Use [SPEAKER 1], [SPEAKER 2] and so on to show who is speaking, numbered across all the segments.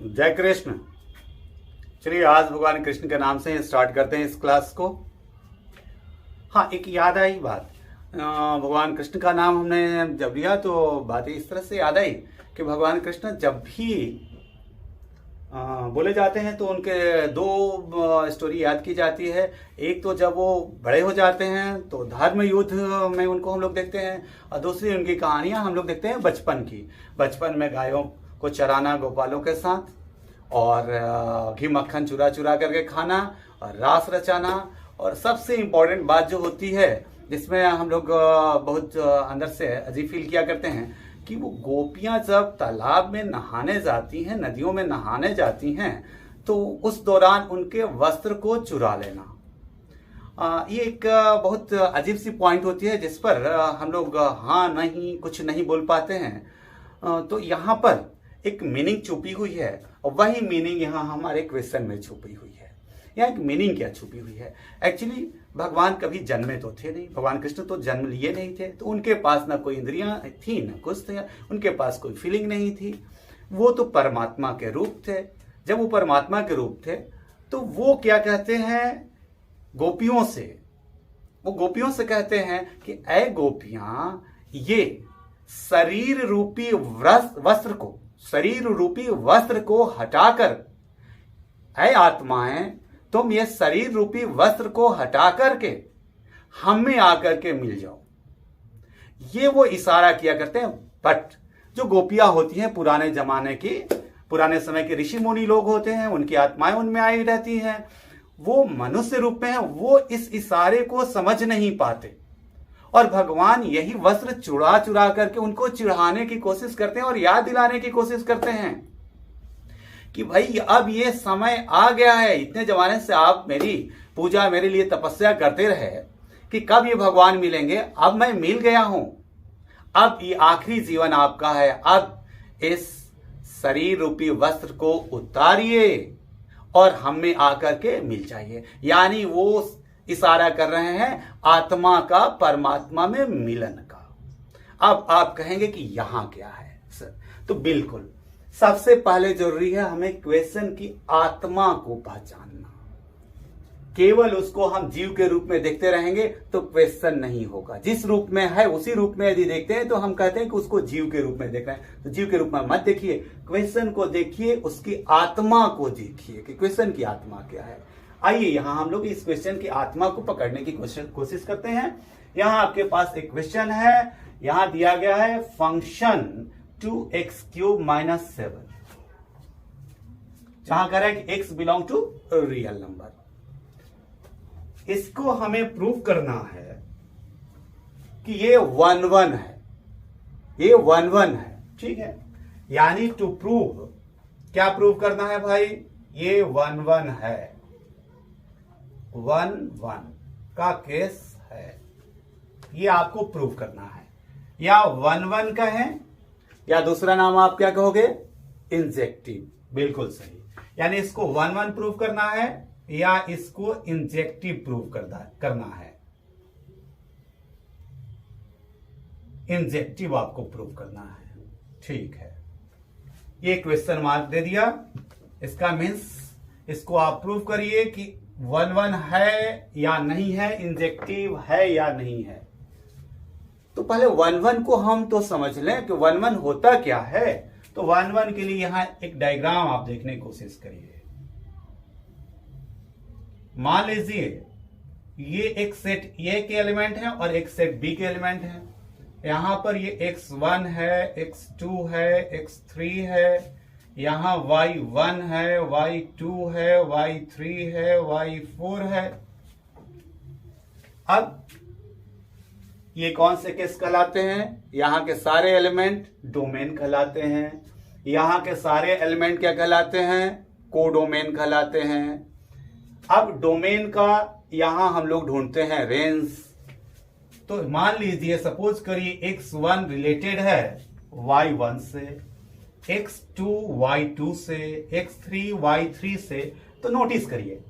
[SPEAKER 1] जय कृष्ण। चलिए आज भगवान कृष्ण के नाम से स्टार्ट करते हैं इस क्लास को। हाँ, एक याद आई बात। भगवान कृष्ण का नाम हमने जब लिया तो बात इस तरह से याद आई कि भगवान कृष्ण जब भी बोले जाते हैं तो उनके दो स्टोरी याद की जाती है। एक तो जब वो बड़े हो जाते हैं तो धर्म युद्ध में उनको हम लोग देखते हैं, और दूसरी उनकी कहानियां हम लोग देखते हैं बचपन की। बचपन में गायों को चराना गोपालों के साथ, और घी मक्खन चुरा चुरा करके खाना, और रास रचाना, और सबसे इम्पोर्टेंट बात जो होती है जिसमें हम लोग बहुत अंदर से अजीब फील किया करते हैं कि वो गोपियां जब तालाब में नहाने जाती हैं, नदियों में नहाने जाती हैं, तो उस दौरान उनके वस्त्र को चुरा लेना। ये एक बहुत अजीब सी पॉइंट होती है जिस पर हम लोग हाँ नहीं कुछ नहीं बोल पाते हैं। तो यहाँ पर एक मीनिंग छुपी हुई है, और वही मीनिंग यहाँ हमारे क्वेश्चन में छुपी हुई है। यहाँ एक मीनिंग क्या छुपी हुई है? एक्चुअली भगवान कभी जन्मे तो थे नहीं, भगवान कृष्ण तो जन्म लिए नहीं थे, तो उनके पास ना कोई इंद्रियां थी ना कुछ थे, उनके पास कोई फीलिंग नहीं थी। वो तो परमात्मा के रूप थे। जब वो परमात्मा के रूप थे तो वो क्या कहते हैं गोपियों से, वो गोपियों से कहते हैं कि ऐ गोपियां, ये शरीर रूपी वस्त्र को हटाकर, ऐ आत्माएं तुम ये शरीर रूपी वस्त्र को हटा करके हम में आकर के मिल जाओ। ये वो इशारा किया करते हैं। बट जो गोपियां होती हैं पुराने जमाने की, पुराने समय के ऋषि मुनि लोग होते हैं, उनकी आत्माएं उनमें आई रहती हैं, वो मनुष्य रूप में हैं, वो इस इशारे को समझ नहीं पाते, और भगवान यही वस्त्र चुरा चुरा करके उनको चिढ़ाने की कोशिश करते हैं और याद दिलाने की कोशिश करते हैं कि भाई अब ये समय आ गया है। इतने जमाने से आप मेरी पूजा, मेरे लिए तपस्या करते रहे कि कब ये भगवान मिलेंगे। अब मैं मिल गया हूं, अब ये आखिरी जीवन आपका है। अब इस शरीर रूपी वस्त्र को उतारिए और हम में आकर के मिल जाइए। यानी वो इशारा कर रहे हैं आत्मा का परमात्मा में मिलन का। अब आप कहेंगे कि यहां क्या है सर? तो बिल्कुल सबसे पहले जरूरी है हमें क्वेश्चन की आत्मा को पहचानना। केवल उसको हम जीव के रूप में देखते रहेंगे तो क्वेश्चन नहीं होगा। जिस रूप में है उसी रूप में यदि देखते हैं तो हम कहते हैं कि उसको जीव के रूप में देख रहे हैं। तो जीव के रूप में मत देखिए, क्वेश्चन को देखिए, उसकी आत्मा को देखिए कि क्वेश्चन की आत्मा क्या है। आइए यहां हम लोग इस क्वेश्चन की आत्मा को पकड़ने की कोशिश करते हैं। यहां आपके पास एक क्वेश्चन है, यहां दिया गया है फंक्शन 2x³ - 7, जहां कह रहा है कि x belong to real number. इसको हमें प्रूव करना है कि ये 1 1 है, ये 1 1 है, ठीक है। यानी टू प्रूव, क्या प्रूव करना है भाई? ये 1 1 है, 1 1 का केस है, ये आपको प्रूव करना है। या 1 1 का है, या दूसरा नाम आप क्या कहोगे? इंजेक्टिव। बिल्कुल सही। यानी इसको 1 1 प्रूव करना है या इसको इंजेक्टिव प्रूव करना है। इंजेक्टिव आपको प्रूव करना है, ठीक है। ये क्वेश्चन मार्क दे दिया। इसका मीन्स इसको आप प्रूव करिए कि 1 1 है या नहीं है, इंजेक्टिव है या नहीं है। तो पहले 1 1 को हम तो समझ लें कि 1 1 होता क्या है। तो 1 1 के लिए यहां एक डायग्राम आप देखने की कोशिश करिए। मान लीजिए ये एक सेट ए के एलिमेंट है और एक सेट बी के एलिमेंट है। यहां पर ये x1 है, x2 है, x3 है, यहां y1 है, y2 है, y3 है, y4 है। अब ये कौन से केस कहलाते हैं? यहां के सारे एलिमेंट डोमेन कहलाते हैं। यहां के सारे एलिमेंट क्या कहलाते हैं? कोडोमेन कहलाते हैं। अब डोमेन का यहां हम लोग ढूंढते हैं रेंज। तो मान लीजिए, सपोज करिए x1 रिलेटेड है y1 से, x2 y2 से, x3 y3 से। तो नोटिस करिए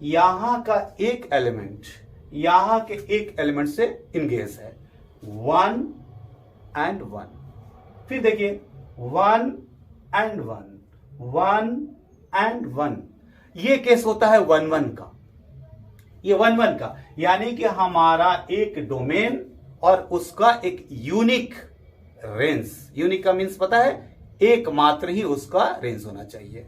[SPEAKER 1] यहां का एक एलिमेंट यहां के एक एलिमेंट से इंगेज है, 1 and 1। फिर देखिए 1 and 1, 1 एंड 1, ये केस होता है 1 1 का, ये 1 1 का, यानी कि हमारा एक डोमेन और उसका एक यूनिक रेंज, यूनिक का मीन्स पता है, एकमात्र ही उसका रेंज होना चाहिए।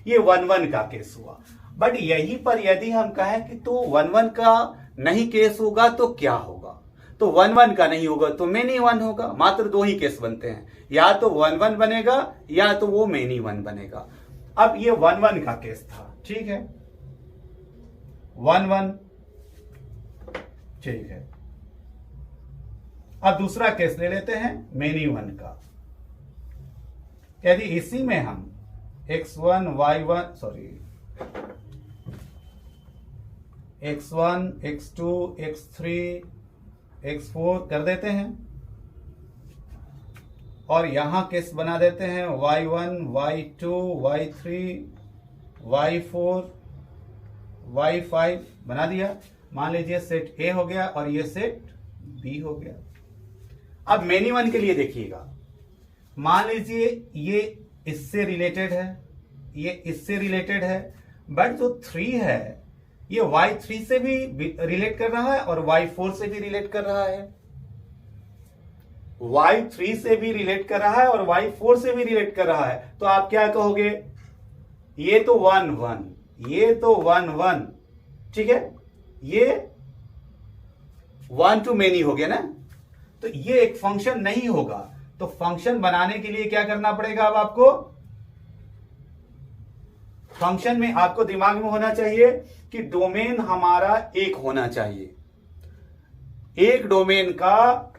[SPEAKER 1] ये 1 1 का केस हुआ। बट यहीं पर यदि हम कहें कि तो 1 1 का नहीं केस होगा तो क्या होगा, तो 1 1 का नहीं होगा तो मेनी 1 होगा। मात्र दो ही केस बनते हैं, या तो 1 1 बनेगा या तो वो मेनी 1 बनेगा। अब ये 1 1 का केस था, ठीक है, 1 1, ठीक है। अब दूसरा केस ले लेते हैं मेनी 1 का। यदि इसी में हम x1 y1 sorry x1 x2 x3 x4 कर देते हैं और यहां केस बना देते हैं y1 y2 y3 y4 y5 बना दिया। मान लीजिए सेट A हो गया और ये सेट B हो गया। अब मेनी 1 के लिए देखिएगा, मान लीजिए ये इससे रिलेटेड है, ये इससे रिलेटेड है, बट जो 3 है ये y3 से भी रिलेट कर रहा है और y4 से भी रिलेट कर रहा है, y3 से भी रिलेट कर रहा है और y4 से भी रिलेट कर रहा है। तो आप क्या कहोगे, ये तो 1 1, ये तो 1 1, ठीक है, ये 1 टू मेनी हो गया ना, तो ये एक फंक्शन नहीं होगा। तो फंक्शन बनाने के लिए क्या करना पड़ेगा, अब आपको फंक्शन में आपको दिमाग में होना चाहिए कि डोमेन हमारा एक होना चाहिए, एक डोमेन का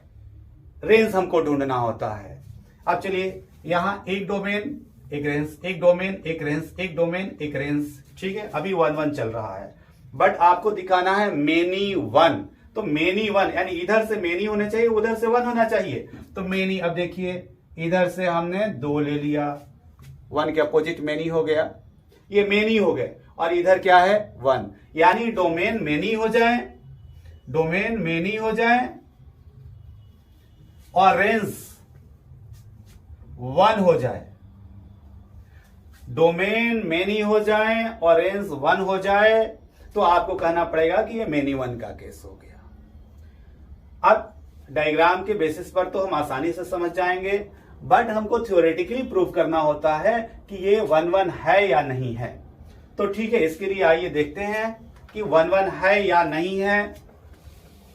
[SPEAKER 1] रेंज हमको ढूंढना होता है। अब चलिए यहां एक डोमेन एक रेंज, एक डोमेन एक रेंज, एक डोमेन एक रेंज, ठीक है, अभी 1 1 चल रहा है, बट आपको दिखाना है मेनी 1। तो मेनी 1 यानी इधर से मेनी होने चाहिए, उधर से 1 होना चाहिए। तो मेनी, अब देखिए इधर से हमने 2 ले लिया, 1 के अपोजिट मेनी हो गया, ये मेनी हो गए, और इधर क्या है 1, यानी डोमेन मेनी हो जाए, डोमेन मेनी हो जाए और रेंज 1 हो जाए, डोमेन मेनी हो जाए और रेंज 1 हो जाए, तो आपको कहना पड़ेगा कि ये मेनी 1 का केस हो गया। अब डायग्राम के बेसिस पर तो हम आसानी से समझ जाएंगे, बट हमको थ्योरेटिकली प्रूव करना होता है कि ये 1 1 है या नहीं है। तो ठीक है, इसके लिए आइए देखते हैं कि 1 1 है या नहीं है।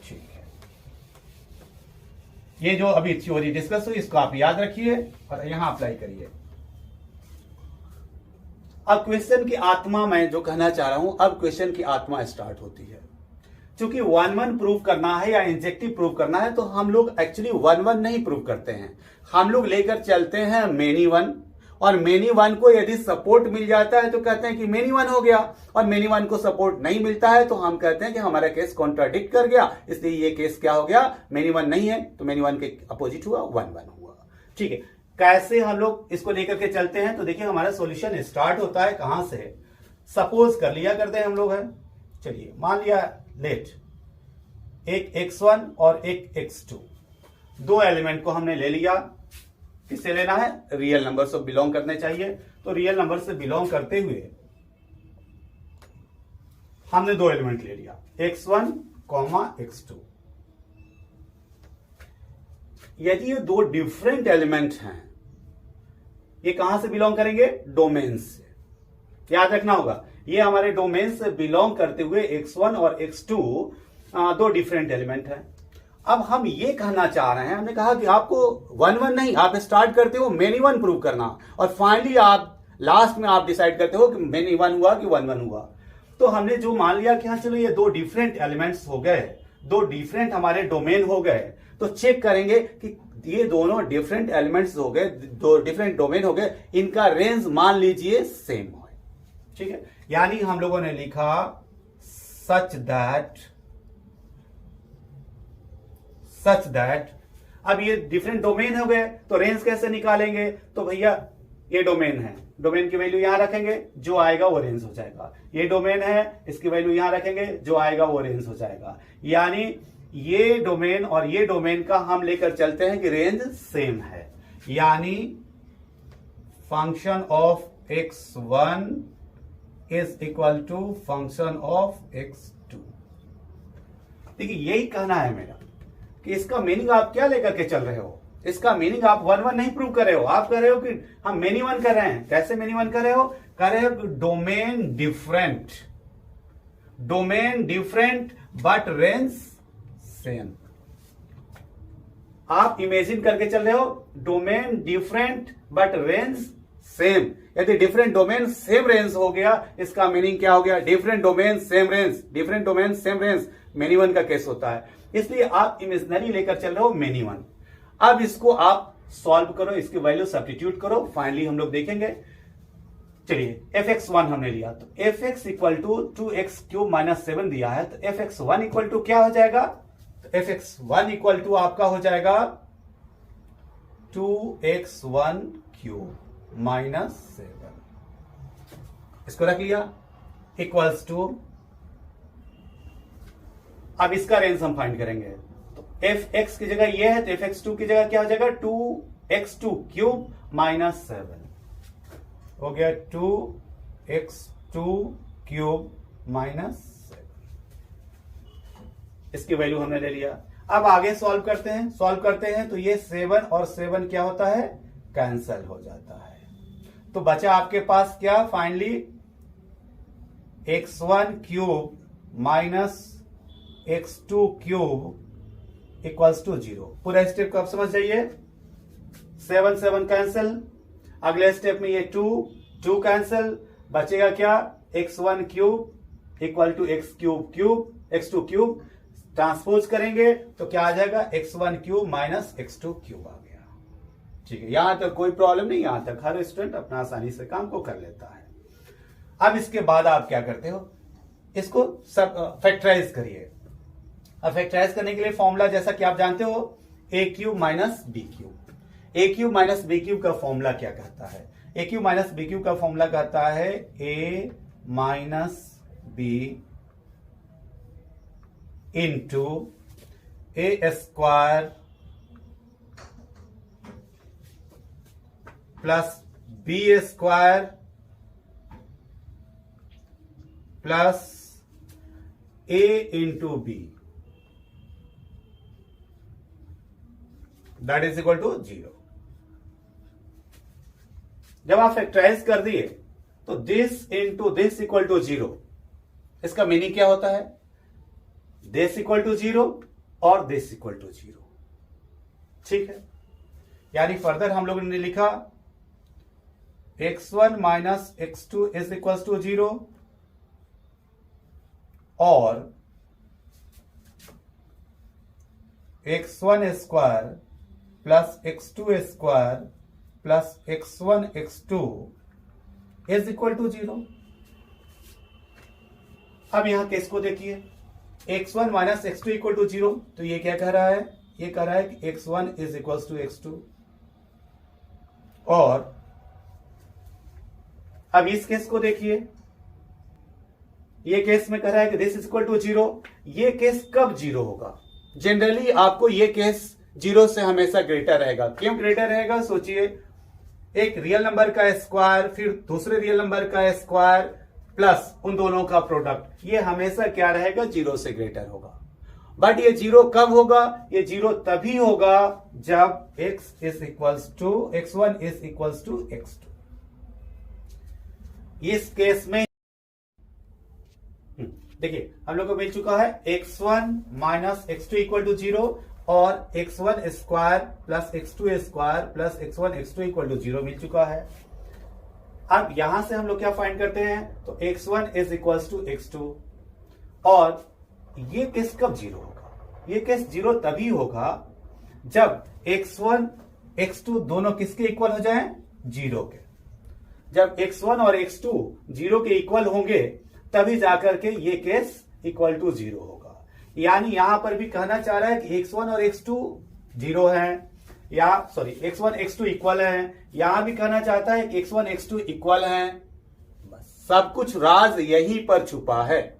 [SPEAKER 1] ठीक है, ये जो अभी थ्योरी डिस्कस हुई इसको आप याद रखिए और यहां अप्लाई करिए। अब क्वेश्चन की आत्मा, मैं जो कहना चाह रहा हूं, अब क्वेश्चन की आत्मा स्टार्ट होती है। चूंकि 1 1 प्रूव करना है या इंजेक्टिव प्रूव करना है, तो हम लोग एक्चुअली 1 1 नहीं प्रूव करते हैं, हम लोग लेकर चलते हैं मेनी 1, और मेनी 1 को यदि सपोर्ट मिल जाता है तो कहते हैं कि मेनी 1 हो गया, और मेनी 1 को सपोर्ट नहीं मिलता है तो हम कहते हैं कि हमारा केस कॉन्ट्राडिक्ट कर गया, इसलिए ये केस क्या हो गया, मेनी 1 नहीं है, तो मेनी 1 के अपोजिट हुआ, 1 1 हुआ। ठीक है, कैसे हम लोग इसको लेकर के चलते हैं, तो देखिए हमारा सॉल्यूशन स्टार्ट होता है कहां से, सपोज कर लिया करते हैं हम लोग है। चलिए मान लिया लेट एक x1 और एक x2, दो एलिमेंट को हमने ले लिया। किससे लेना है, रियल नंबर से बिलोंग करने चाहिए। तो रियल नंबर से बिलोंग करते हुए हमने दो एलिमेंट ले लिया, x1, x2। यदि ये दो डिफरेंट एलिमेंट हैं, ये कहां से बिलोंग करेंगे, डोमेन से। याद रखना होगा, ये हमारे डोमेन से बिलोंग करते हुए x1 और x2 दो डिफरेंट एलिमेंट हैं। अब हम ये कहना चाह रहे हैं, हमने कहा कि आपको 1 1 नहीं, आप स्टार्ट करते हो मेनी 1 प्रूव करना, और फाइनली आप लास्ट में आप डिसाइड करते हो कि मेनी 1 हुआ कि 1 1 हुआ। तो हमने जो मान लिया कि हाँ चलो ये दो डिफरेंट एलिमेंट्स हो गए, दो डिफरेंट हमारे डोमेन हो गए, तो चेक करेंगे कि ये दोनों डिफरेंट एलिमेंट्स हो गए, दो डिफरेंट डोमेन हो गए, इनका रेंज मान लीजिए सेम हो। ठीक है, यानी हम लोगों ने लिखा सच दैट अब ये डिफरेंट डोमेन हो गए, तो रेंज कैसे निकालेंगे, तो भैया ये डोमेन है, डोमेन की वैल्यू यहां रखेंगे, जो आएगा वो रेंज हो जाएगा। ये डोमेन है, इसकी वैल्यू यहां रखेंगे, जो आएगा वो रेंज हो जाएगा। यानी ये डोमेन और ये डोमेन का हम लेकर चलते हैं कि रेंज सेम है, यानी function of x1 is equal to function of x2। देखिए यही कहना है मेरा कि इसका मीनिंग आप क्या लेकर के चल रहे हो। इसका मीनिंग आप 1 नहीं प्रूव कर रहे हो, आप कर रहे हो कि हम मेनी वन कर रहे हैं। कैसे मेनी वन कर रहे हो? कर रहे हो domain different but range same. आप इमेजिन करके चल रहे हो domain different but range same. यदि डिफरेंट डोमेन सेम रेंज हो गया, इसका मीनिंग क्या हो गया? Different domain same range, different domain same range many one का केस होता है। इसलिए आप इमेजिनरी लेकर चल रहे हो मेनी वन। अब इसको आप सॉल्व करो, इसकी वैल्यू सब्स्टिट्यूट करो, फाइनली हम लोग देखेंगे। चलिए fx1 हमने लिया, तो fx equal to 2x³ minus 7 दिया है, तो fx1 इक्वल टू क्या हो जाएगा? तो fx1 इक्वल टू आपका हो जाएगा 2x1³ माइनस 7। इसको रख लिया इक्वल्स टू, अब इसका रेंज हम फाइंड करेंगे। तो fx की जगह ये है, तो fx2 की जगह क्या हो जाएगा? 2x2³ माइनस 7 हो गया 2x2³ माइनस 7। इसकी वैल्यू हमने ले लिया। अब आगे सॉल्व करते हैं तो ये 7 और 7 क्या होता है? कैंसल हो जाता है। तो बचा आपके पास क्या finally? x1³ minus x2³ equals to 0। पूरा स्टेप को आप समझ जाइए। 7 7 कैंसल, अगले स्टेप में ये 2 कैंसल, बचेगा क्या? x1³ equal to x2³ transpose करेंगे तो क्या आ जाएगा? x1³ माइनस x2³ आ गया। ठीक है, यहां तक कोई प्रॉब्लम नहीं, यहां तक हर स्टूडेंट अपना आसानी से काम को कर लेता है। अब इसके बाद आप क्या करते हो? इसको सब फैक्टराइज करिए। अब फैक्टराइज करने के लिए फॉर्मूला जैसा कि आप जानते हो a³ minus b³। a³ minus b³ का फॉर्मूला क्या कहता है? a³ माइनस b³ का फॉर्मूला कहता है a minus b into a² plus b² plus a into b that is equal to 0। जब आप फैक्टराइज कर दिए तो this into this equal to 0। इसका मीनिंग क्या होता है? दिस इक्वल टू 0 और दिस इक्वल टू 0। ठीक है, यानी फर्दर हम लोगों ने लिखा x1 minus x2 is equal to 0 और x1 square plus x2 square plus x1 x2 is equal to 0। अब यहां केस को देखिए, x1 minus x2 equal to 0, तो ये क्या कह रहा है? ये कह रहा है कि x1 is equal to x2। और अब इस केस को देखिए, ये केस में कह रहा है कि दिस इज इक्वल टू 0। ये केस कब 0 होगा? जनरली आपको ये केस 0 से हमेशा ग्रेटर रहेगा। क्यों ग्रेटर रहेगा? सोचिए, एक रियल नंबर का स्क्वायर फिर दूसरे रियल नंबर का स्क्वायर प्लस उन दोनों का प्रोडक्ट, ये हमेशा क्या रहेगा? 0 से ग्रेटर होगा। बट ये 0 कब होगा? ये 0 तभी होगा जब x is equals to x1 is equals to x2। इस केस में देखिए हम लोग को मिल चुका है x1 minus x2 equal to 0 और x1 square plus x2 square plus x1 x2 equal to 0 मिल चुका है। अब यहां से हम लोग क्या फाइंड करते हैं? तो x1 is equals to x2। और ये केस कब 0 होगा? ये केस 0 तभी होगा जब x1 x2 दोनों किसके इक्वल हो जाएं? 0 के। जब x1 और x2 0 के इक्वल होंगे तभी जाकर के ये केस इक्वल टू 0 होगा। यानी यहां पर भी कहना चाह रहा है कि x1 और x2 0 है, या सॉरी x1 x2 इक्वल है। यहां भी कहना चाहता है कि x1 x2 इक्वल है। बस सब कुछ राज यहीं पर छुपा है,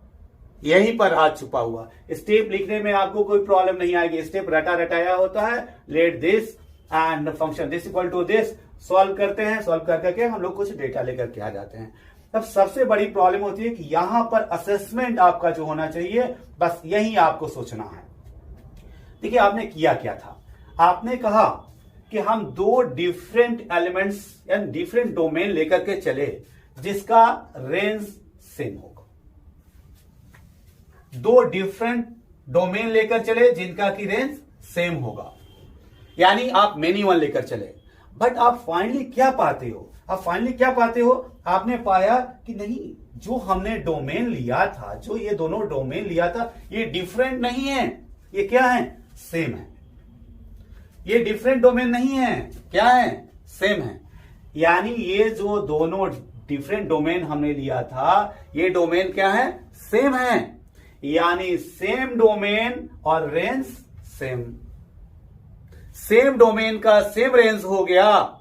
[SPEAKER 1] यहीं पर राज छुपा हुआ। स्टेप लिखने में आपको कोई प्रॉब्लम नहीं आएगी। स्टेप रटा रटाया होता है, let this and function this equal to this, solve करते हैं, सॉल्व कर करके हम लोग कुछ डेटा लेकर के आ जाते हैं। अब सबसे बड़ी प्रॉब्लम होती है कि यहां पर असेसमेंट आपका जो होना चाहिए, बस यही आपको सोचना है। देखिए आपने किया क्या था, आपने कहा कि हम दो डिफरेंट एलिमेंट्स या डिफरेंट डोमेन लेकर के चले जिसका रेंज सेम होगा। दो डिफरेंट डोमेन लेकर चले जिनका की रेंज सेम होगा, यानी आप मेनी वन लेकर चले। बट आप फाइनली क्या पाते हो, आपने पाया कि नहीं, जो हमने डोमेन लिया था, जो ये दोनों डोमेन लिया था, ये डिफरेंट नहीं है, ये क्या है, सेम है। ये डिफरेंट डोमेन नहीं है, क्या है, सेम है। यानी ये जो दोनों डिफरेंट डोमेन हमने लिया था, ये डोमेन क्या है, सेम है। यानी सेम डोमेन और रेंज सेम, सेम डोमेन का सेम रेंज हो गया,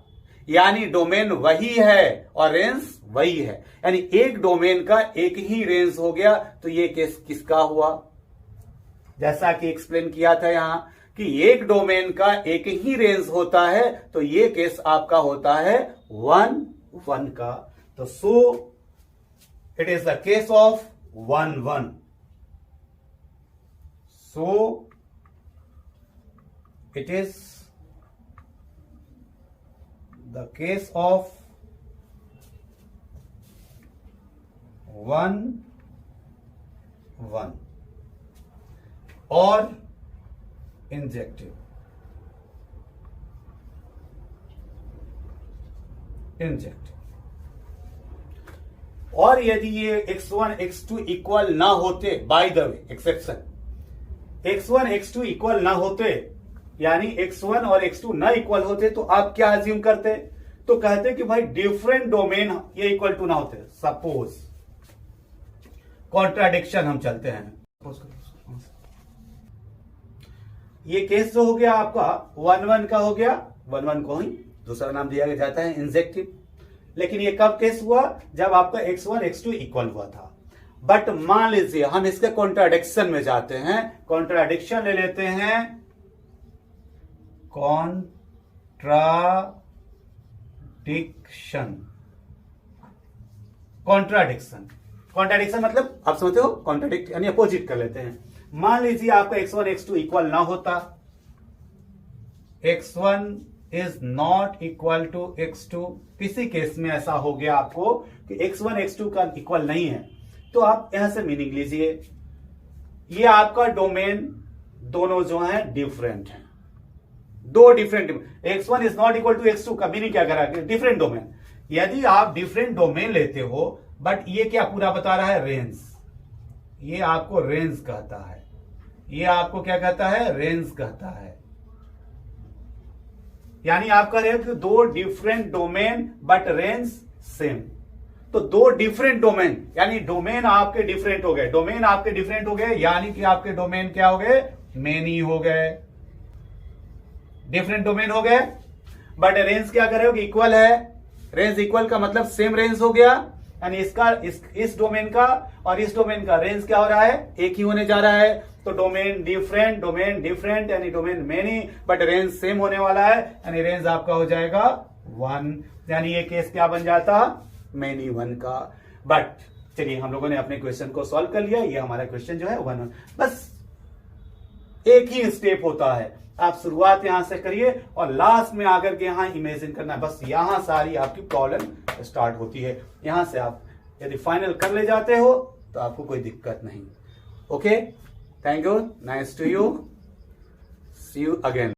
[SPEAKER 1] यानी डोमेन वही है और रेंज वही है। यानी एक डोमेन का एक ही रेंज हो गया। तो ये केस किसका हुआ, जैसा कि एक्सप्लेन किया था यहां कि एक डोमेन का एक ही रेंज होता है, तो ये केस आपका होता है 1-1 का। तो so it is the case of 1-1। So it is the case of 1-1 और इंजेक्टिव। और यदि ये x1 x2 इक्वल ना होते, by the way exception, x1 x2 equal ना होते, यानी x1 और x2 ना इक्वल होते, तो आप क्या अज्यूम करते, तो कहते कि भाई डिफरेंट डोमेन ये इक्वल टू ना होते। सपोज कॉन्ट्राडिक्शन हम चलते हैं, ये केस जो हो गया आपका 1-1 का हो गया, 1-1 को ही दूसरा नाम दिया जाता है इंजेक्टिव। लेकिन ये कब केस हुआ, जब आपका x1 x2 इक्वल हुआ था। बट मान लीजिए हम इसके कॉन्ट्राडिक्शन में जाते हैं, कॉन्ट्राडिक्शन ले लेते हैं, कॉन्ट्राडिक्शन मतलब आप समझते हो, कॉन्ट्राडिक्ट यानी अपोजिट कर लेते हैं। मान लीजिए आपका x1 x2 इक्वल ना होता, x1 is not equal to x2, किसी केस में ऐसा हो गया आपको कि x1 x2 का इक्वल नहीं है, तो आप यहां से मीनिंग लीजिए, ये आपका डोमेन दोनों जो है डिफरेंट है, दो different, x1 is not equal to x2 का मीनिंग क्या करा, डिफरेंट डोमेन। यदि आप डिफरेंट डोमेन लेते हो, बट ये क्या पूरा बता रहा है, रेंज, ये आपको रेंज कहता है, ये आपको क्या कहता है, रेंज कहता है। यानी आप कह रहे हो कि दो different domain but range same. तो दो डिफरेंट डोमेन, यानी डोमेन आपके डिफरेंट हो गए, डोमेन आपके डिफरेंट हो गए, यानी कि आपके डोमेन क्या हो गए, मेनी हो गए, डिफरेंट डोमेन हो गए। बट रेंज क्या कर रहे हो कि इक्वल है, रेंज इक्वल का मतलब सेम रेंज हो गया, यानी इसका इस डोमेन का और इस डोमेन का रेंज क्या हो रहा है, एक ही होने जा रहा है। तो डोमेन डिफरेंट यानी domain many, but range same होने वाला है, यानी रेंज आपका हो जाएगा 1, यानी ये केस क्या बन जाता, मेनी 1 का। बट चलिए हम लोगों ने अपने क्वेश्चन को सॉल्व कर लिया, ये हमारा क्वेश्चन जो है 1-1। बस एक ही स्टेप होता है, आप शुरुआत यहां से करिए और लास्ट में आकर के यहां इमेजिन करना, बस यहां सारी आपकी प्रॉब्लम स्टार्ट होती है। यहां से आप यदि फाइनल कर ले जाते हो तो आपको कोई दिक्कत नहीं। Okay, thank you, nice to you, see you again.